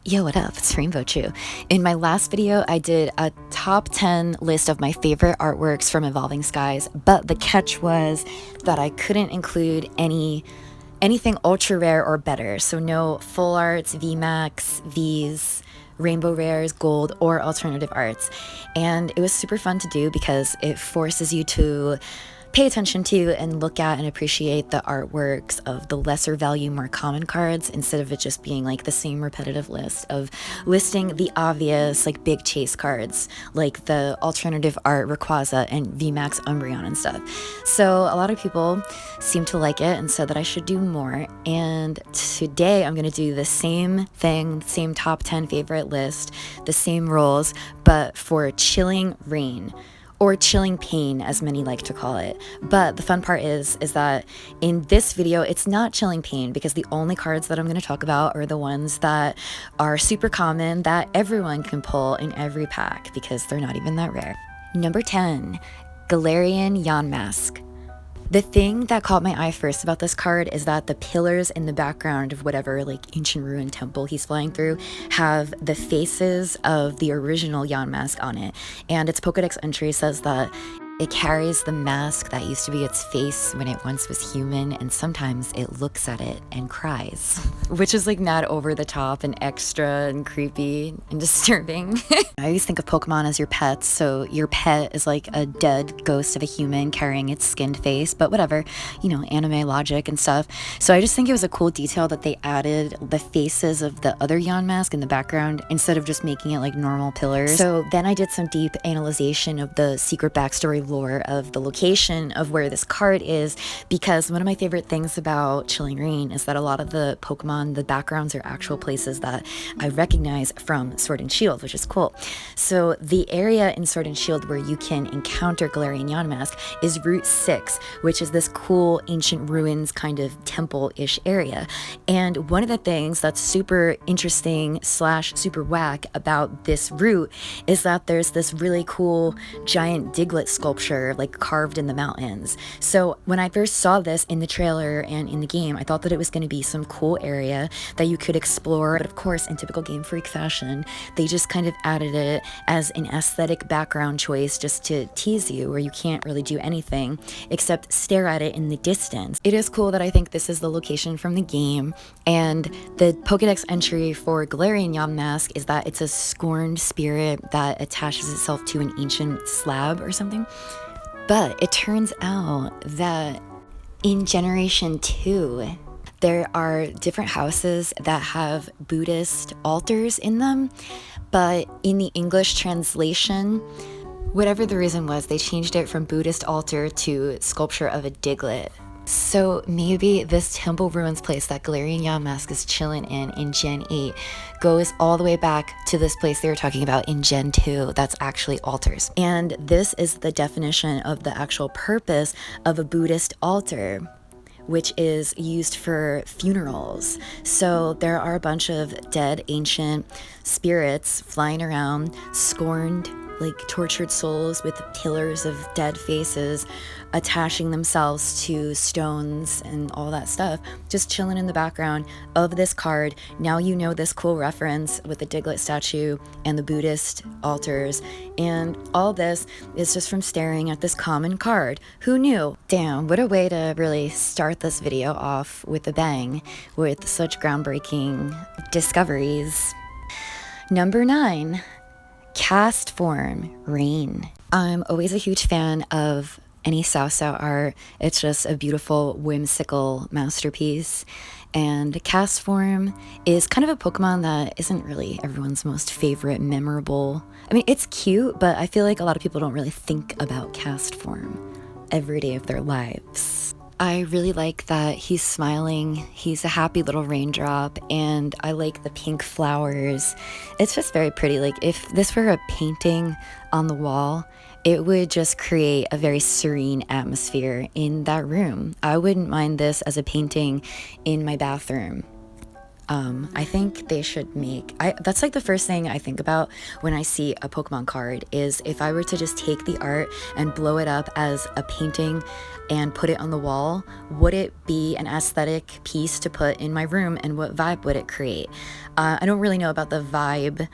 Yo, what up? It's Rainbow Chew. In my last video, I did a top 10 list of my favorite artworks from Evolving Skies, but the catch was that I couldn't include anything ultra rare or better. So no full arts, VMAX, Vs, rainbow rares, gold, or alternative arts. And it was super fun to do because it forces you to pay attention to and look at and appreciate the artworks of the lesser value, more common cards, instead of it just being like the same repetitive list of listing the obvious like big chase cards like the alternative art Rayquaza and VMAX Umbreon and stuff. So a lot of people seem to like it and said that I should do more, and today I'm gonna do the same thing, same top 10 favorite list, the same rules, but for Chilling Reign, or Chilling Pain, as many like to call it. But the fun part is that in this video, it's not Chilling Pain, because the only cards that I'm going to talk about are the ones that are super common that everyone can pull in every pack, because they're not even that rare. Number 10, Galerion Yamask. The thing that caught my eye first about this card is that the pillars in the background of whatever like ancient ruin temple he's flying through have the faces of the original Yamask on it, and its Pokedex entry says that it carries the mask that used to be its face when it once was human, and sometimes it looks at it and cries, which is like mad over the top and extra and creepy and disturbing. I always think of Pokemon as your pets, so your pet is like a dead ghost of a human carrying its skinned face, but whatever, you know, anime logic and stuff. So I just think it was a cool detail that they added the faces of the other Yamask in the background instead of just making it like normal pillars. So then I did some deep analyzation of the secret backstory lore of the location of where this card is, because one of my favorite things about Chilling Reign is that a lot of the Pokemon, the backgrounds are actual places that I recognize from Sword and Shield, which is cool. So the area in Sword and Shield where you can encounter Galerion Yamask is Route 6, which is this cool ancient ruins kind of temple-ish area. And one of the things that's super interesting / super whack about this route is that there's this really cool giant Diglett sculpture like carved in the mountains. So when I first saw this in the trailer and in the game, I thought that it was going to be some cool area that you could explore, but of course in typical Game Freak fashion, they just kind of added it as an aesthetic background choice just to tease you, where you can't really do anything except stare at it in the distance. It is cool that I think this is the location from the game, and the Pokedex entry for Galerion Yamask is that it's a scorned spirit that attaches itself to an ancient slab or something. But it turns out that in Generation 2, there are different houses that have Buddhist altars in them, but in the English translation, whatever the reason was, they changed it from Buddhist altar to sculpture of a Diglett. So maybe this temple ruins place that Galerion Yamask is chilling in Gen 8 goes all the way back to this place they were talking about in Gen 2 that's actually altars. And this is the definition of the actual purpose of a Buddhist altar, which is used for funerals. So there are a bunch of dead ancient spirits flying around, scorned, like tortured souls with pillars of dead faces attaching themselves to stones and all that stuff, just chilling in the background of this card. Now you know this cool reference with the Diglett statue and the Buddhist altars, and all this is just from staring at this common card. Who knew? Damn, what a way to really start this video off with a bang with such groundbreaking discoveries. Number 9, Cast Form Reign. I'm always a huge fan of any Sao art. It's just a beautiful, whimsical masterpiece. And Cast Form is kind of a Pokemon that isn't really everyone's most favorite, memorable. I mean, it's cute, but I feel like a lot of people don't really think about Cast Form every day of their lives. I really like that he's smiling, he's a happy little raindrop, and I like the pink flowers. It's just very pretty. Like, if this were a painting on the wall, it would just create a very serene atmosphere in that room. I wouldn't mind this as a painting in my bathroom. I think they should make, that's like the first thing I think about when I see a Pokemon card, is if I were to just take the art and blow it up as a painting and put it on the wall, would it be an aesthetic piece to put in my room, and what vibe would it create? I don't really know about the vibe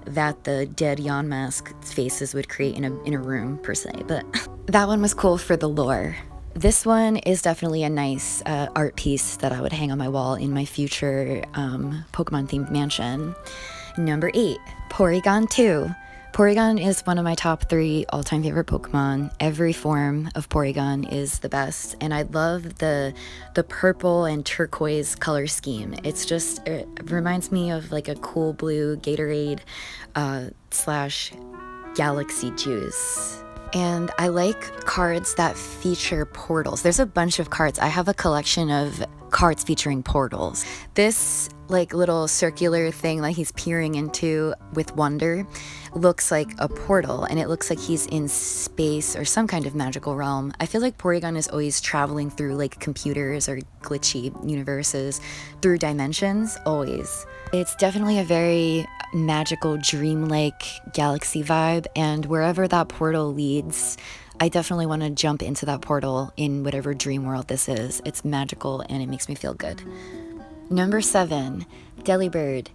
that the dead Yonmask faces would create in a room per se, but that one was cool for the lore. This one is definitely a nice art piece that I would hang on my wall in my future Pokemon themed mansion. Number 8, Porygon II. Porygon is one of my top 3 all-time favorite Pokemon. Every form of Porygon is the best, and I love the purple and turquoise color scheme. It reminds me of like a cool blue Gatorade slash Galaxy Juice. And I like cards that feature portals. There's a bunch of cards. I have a collection of cards featuring portals. This like little circular thing that he's peering into with wonder looks like a portal, and it looks like he's in space or some kind of magical realm. I feel like Porygon is always traveling through like computers or glitchy universes, through dimensions, always. It's definitely a very magical, dreamlike galaxy vibe, and wherever that portal leads, I definitely want to jump into that portal in whatever dream world this is. It's magical and it makes me feel good. Number 7, Delibird.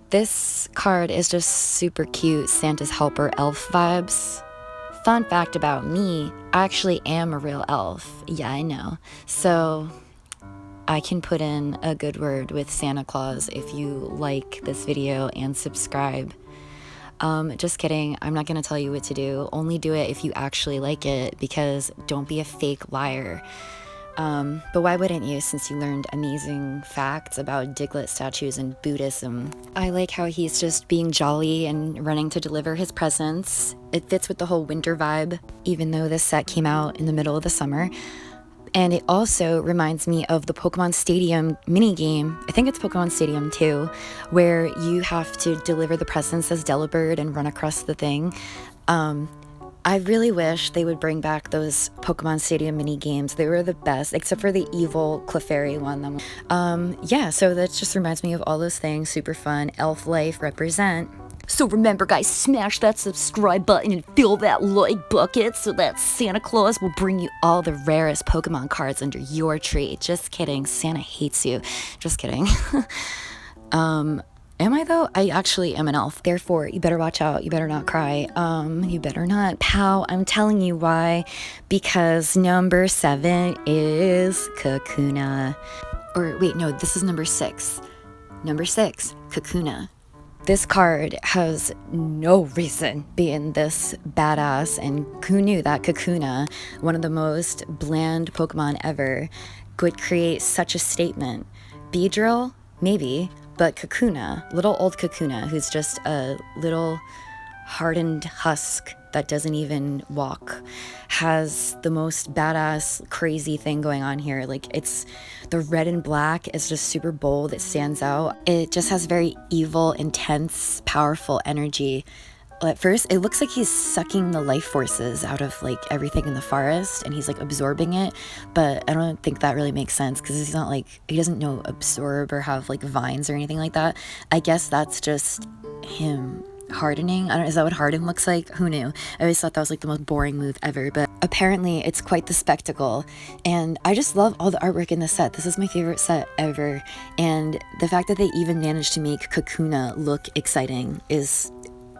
This card is just super cute, Santa's helper elf vibes. Fun fact about me, I actually am a real elf. Yeah, I know. So I can put in a good word with Santa Claus if you like this video and subscribe. Just kidding. I'm not going to tell you what to do. Only do it if you actually like it, because don't be a fake liar. But why wouldn't you, since you learned amazing facts about Diglett statues and Buddhism? I like how he's just being jolly and running to deliver his presents. It fits with the whole winter vibe, even though this set came out in the middle of the summer. And it also reminds me of the Pokemon Stadium minigame. I think it's Pokemon Stadium 2, where you have to deliver the presents as Delibird and run across the thing. I really wish they would bring back those Pokemon Stadium mini games. They were the best, except for the evil Clefairy one. Yeah, so that just reminds me of all those things. Super fun. Elf life represent. So remember, guys, smash that subscribe button and fill that like bucket so that Santa Claus will bring you all the rarest Pokemon cards under your tree. Just kidding. Santa hates you. Just kidding. Am I though? I actually am an elf. Therefore, you better watch out. You better not cry. You better not pout. I'm telling you why. Because number 7 is Kakuna. Or wait, no, this is number 6. Number 6, Kakuna. This card has no reason being this badass, and who knew that Kakuna, one of the most bland Pokemon ever, could create such a statement? Beedrill? Maybe. But Kakuna, little old Kakuna, who's just a little hardened husk that doesn't even walk, has the most badass, crazy thing going on here. Like, it's the red and black is just super bold. It stands out. It just has very evil, intense, powerful energy. At first, it looks like he's sucking the life forces out of like everything in the forest, and he's like absorbing it, but I don't think that really makes sense, because he's not like, he doesn't know absorb or have like vines or anything like that. I guess that's just him hardening. I don't know, is that what harden looks like? Who knew? I always thought that was like the most boring move ever, but apparently it's quite the spectacle, and I just love all the artwork in this set. This is my favorite set ever, and the fact that they even managed to make Kakuna look exciting is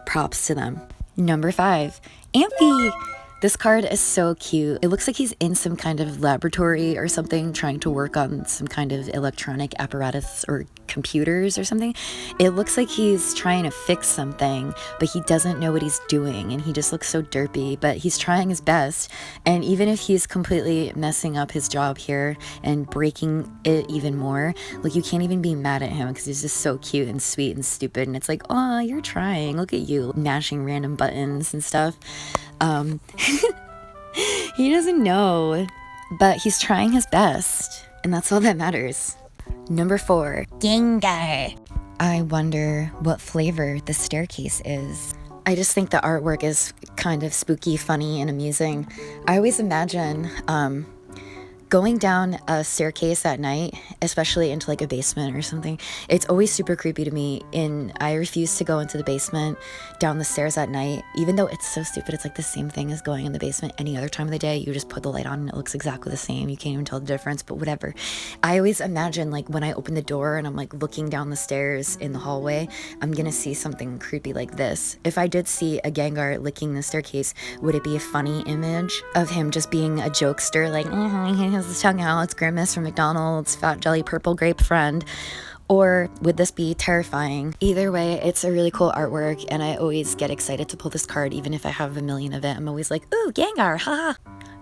props to them. Number 5, Amphi. This card is so cute. It looks like he's in some kind of laboratory or something, trying to work on some kind of electronic apparatus or computers or something. It looks like he's trying to fix something, but he doesn't know what he's doing, and he just looks so derpy, but he's trying his best. And even if he's completely messing up his job here and breaking it even more, like, you can't even be mad at him, because he's just so cute and sweet and stupid, and it's like, oh, you're trying, look at you mashing random buttons and stuff. He doesn't know, but he's trying his best, and that's all that matters. Number 4, Gengar. I wonder what flavor the staircase is. I just think the artwork is kind of spooky, funny, and amusing. I always imagine Going down a staircase at night, especially into like a basement or something, it's always super creepy to me. And I refuse to go into the basement down the stairs at night, even though it's so stupid. It's like the same thing as going in the basement any other time of the day. You just put the light on and it looks exactly the same. You can't even tell the difference, but whatever. I always imagine like when I open the door and I'm like looking down the stairs in the hallway, I'm gonna see something creepy like this. If I did see a Gengar licking the staircase, would it be a funny image of him just being a jokester, like, he has his tongue out, it's Grimace from McDonald's, fat jelly purple grape friend? Or would this be terrifying? Either way, it's a really cool artwork, and I always get excited to pull this card, even if I have a million of it. I'm always like, ooh, Gengar, haha.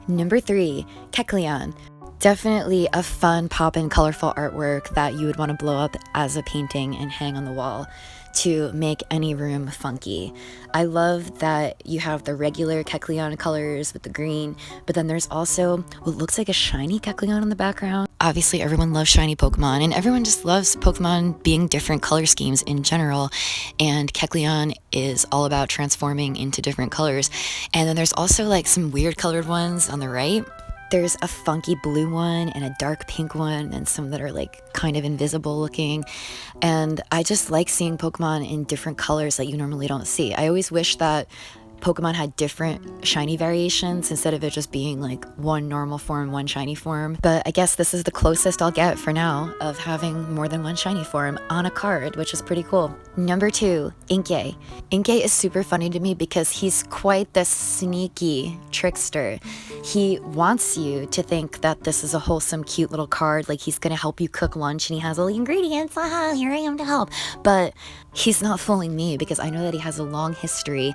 Number 3, Keklian. Definitely a fun, poppin', colorful artwork that you would want to blow up as a painting and hang on the wall to make any room funky. I love that you have the regular Keklian colors with the green, but then there's also what looks like a shiny Keklian in the background. Obviously, everyone loves shiny Pokemon, and everyone just loves Pokemon being different color schemes in general, and Keklian is all about transforming into different colors. And then there's also like some weird colored ones on the right. There's a funky blue one and a dark pink one and some that are like kind of invisible looking. And I just like seeing Pokemon in different colors that you normally don't see. I always wish that Pokemon had different shiny variations instead of it just being like one normal form, one shiny form. But I guess this is the closest I'll get for now of having more than one shiny form on a card, which is pretty cool. Number 2, Inky. Inky is super funny to me because he's quite the sneaky trickster. He wants you to think that this is a wholesome, cute little card, like he's gonna help you cook lunch and he has all the ingredients, here I am to help. But he's not fooling me because I know that he has a long history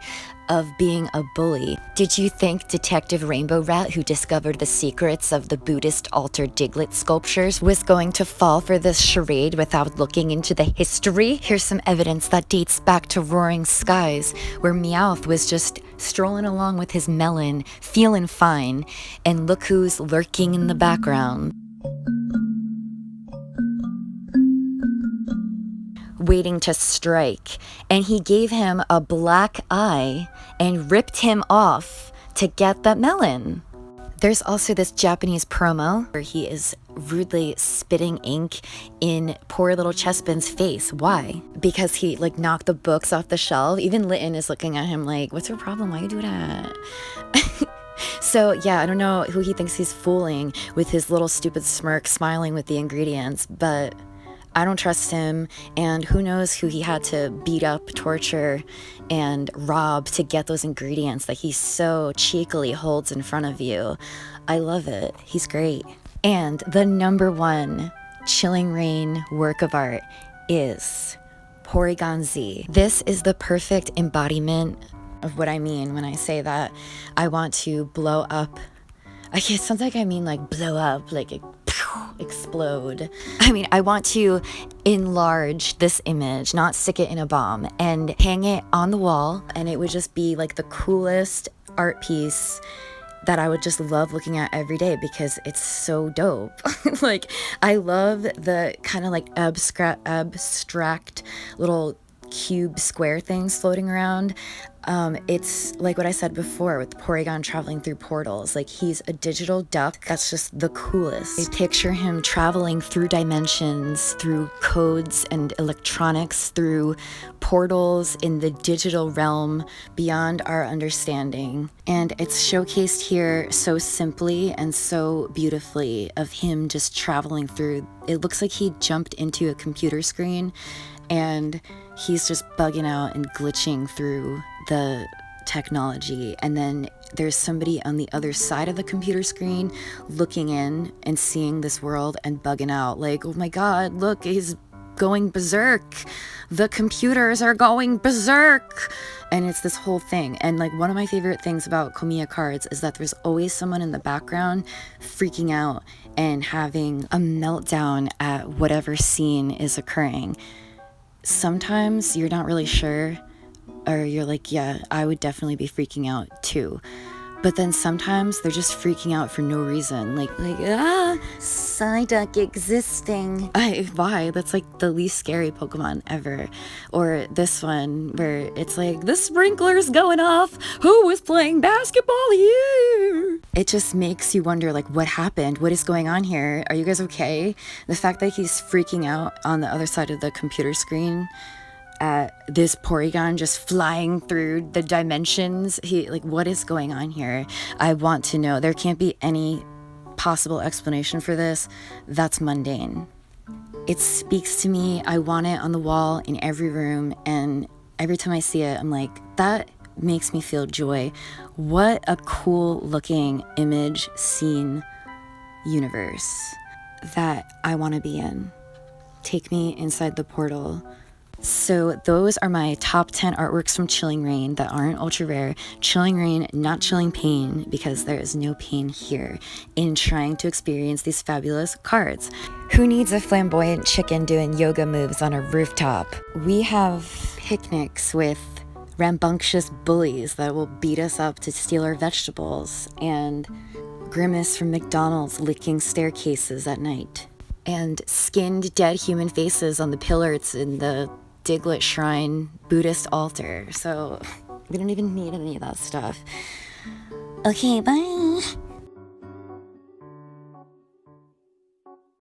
of being a bully. Did you think Detective Rainbow Rat, who discovered the secrets of the Buddhist altar Diglett sculptures, was going to fall for this charade without looking into the history? Here's some evidence that dates back to Roaring Skies, where Meowth was just strolling along with his melon, feeling fine, and look who's lurking in the background, waiting to strike, and he gave him a black eye and ripped him off to get that melon. There's also this Japanese promo where he is rudely spitting ink in poor little Chespin's face. Why? Because he like knocked the books off the shelf. Even Litten is looking at him like, what's your problem? Why you do that? So yeah, I don't know who he thinks he's fooling with his little stupid smirk smiling with the ingredients, but I don't trust him, and who knows who he had to beat up, torture, and rob to get those ingredients that he so cheekily holds in front of you. I love it. He's great. And the number 1 Chilling Reign work of art is Porygon II. This is the perfect embodiment of what I mean when I say that I want to blow up. I guess sounds like I mean like blow up, like explode. I mean, I want to enlarge this image, not stick it in a bomb, and hang it on the wall, and it would just be like the coolest art piece that I would just love looking at every day because it's so dope. Like, I love the kind of like abstract little cube square things floating around. It's like what I said before with Porygon traveling through portals. Like, he's a digital duck. That's just the coolest. I picture him traveling through dimensions, through codes and electronics, through portals in the digital realm beyond our understanding. And it's showcased here so simply and so beautifully of him just traveling through. It looks like he jumped into a computer screen and he's just bugging out and glitching through the technology, and then there's somebody on the other side of the computer screen looking in and seeing this world and bugging out like, oh my god, look, he's going berserk, the computers are going berserk. And it's this whole thing. And like, one of my favorite things about Komiya cards is that there's always someone in the background freaking out and having a meltdown at whatever scene is occurring. Sometimes you're not really sure, or you're like, yeah, I would definitely be freaking out too. But then sometimes they're just freaking out for no reason. Like Psyduck existing. Why? That's like the least scary Pokemon ever. Or this one where it's like, the sprinkler's going off. Who was playing basketball here? it just makes you wonder, like, what happened? What is going on here? Are you guys okay? The fact that he's freaking out on the other side of the computer screen at this Porygon just flying through the dimensions. Like, what is going on here? I want to know. There can't be any possible explanation for this. That's mundane. It speaks to me. I want it on the wall in every room, and every time I see it, I'm like, that makes me feel joy. What a cool looking image, scene, universe that I want to be in. Take me inside the portal. So those are my top 10 artworks from Chilling Reign that aren't ultra rare. Chilling Reign, not Chilling Pain, because there is no pain here in trying to experience these fabulous cards. Who needs a flamboyant chicken doing yoga moves on a rooftop? We have picnics with rambunctious bullies that will beat us up to steal our vegetables, and Grimace from McDonald's licking staircases at night, and skinned dead human faces on the pillars in the Diglett Shrine Buddhist altar. So we don't even need any of that stuff. Okay, bye.